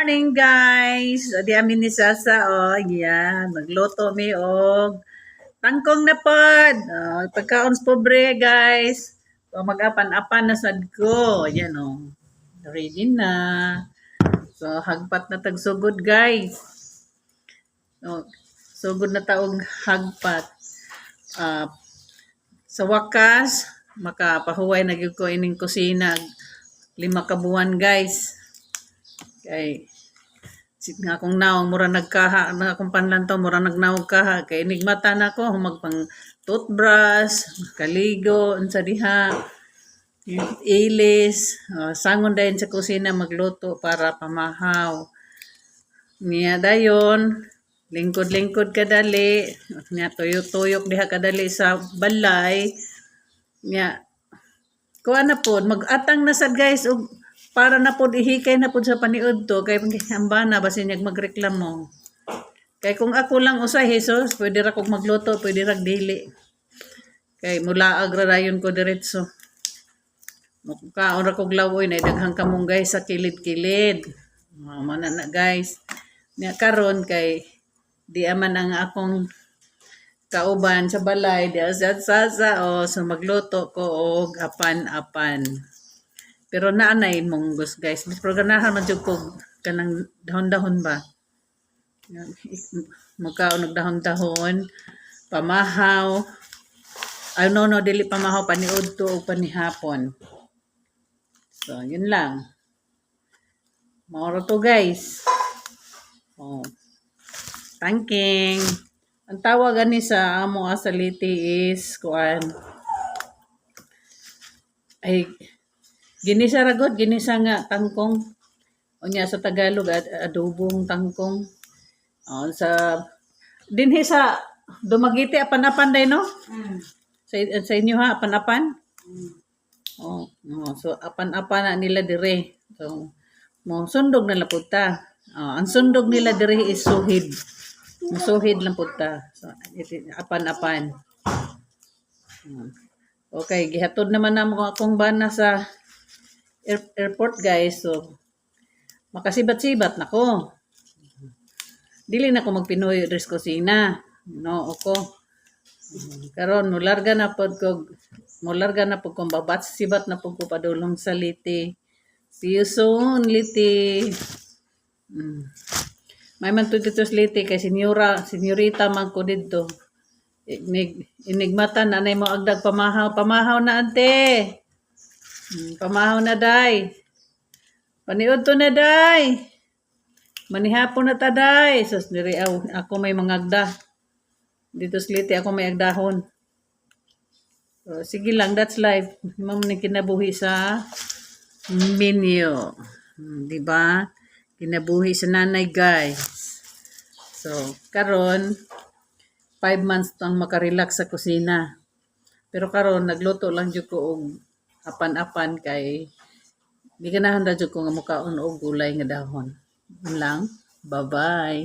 Morning guys! Di amin ni Sasa yan. Magluto mi og tangkong na pod. Pagkaon sa pobre guys. So mag-apan-apan na sad ko. Yan Ready na. So hagpat na tagsugod guys. Sugod na taong hagpat. Sa wakas, makapahuway na gyud ko ining kusina. 5 ka buwan guys. Kay nga akong naong mura nagkaha na akong panlantaw mura nagnawag kaha kay enigmata na ko magpang toothbrush kaligo unsa diha ilis sangon dayon sa kusina magluto para pamahaw niya dayon lingkod-lingkod kadali niya tuyok-tuyok diha kadali sa balay niya kuha na po mag-atang na sad guys og para na po ihikay na po sa paniud to kay ambana basin niyag magreklamo kay kung ako lang usay Jesus pwede ra kog magluto pwede ra dili kay mula agrayon ko diretso kaon ra kog lawoy na daghang kamunggay sa kilid-kilid mana na guys nya karon kay di aman ang akong kauban sa balay di sa so magluto ko og apan-apan. Pero naanay munggos guys. Mas programahan man jud ko kanang dahon-dahon ba. Magkaon og dahon-dahon, pamahaw. Ay no dili pamahaw paniud to og panihapon. So, yun lang. Maoro to guys. Thanking. Ang tawag ani sa amo asaliti is kuan ay ginisa ragot, ginisa nga tangkong. Unya sa Tagalog, adobong tangkong. Sa dinhi sa Dumagiti, apan-apan day, no? Sa inyo ha, apan-apan? So, apan-apan na nila dire. So, sundog na laputa. Ang sundog nila dire is suhid. Suhid lang puta. So, apan-apan. Okay, gihatod naman na mo akong bana sa airport guys, so makasibat-sibat na ko. Dili na ko magpinoy res kusina. No, ako. Karon mularga na pod kong babat sibat na pod ko padulong sa Liti. See you soon, Liti. May man tudto sa Liti kay senyorita man ko didto. Inigmatan anay mo agdag pamahaw na ante. Pamahaw na day. Paniud to na day. Manihapon na ta day. Sus diri ako may mangagda. Dito sa Liti ako may agdahon. So, sige lang, that's life. Ma'am ni kinabuhi sa menu. Di ba? Kinabuhi sa nanay guys. So, karon 5 months tong makarelax sa kusina. Pero karon nagluto lang jud ko og apan-apan kay di ganahan ra jud ko nga mukaon og gulay nga dahon. Yun lang. Bye-bye.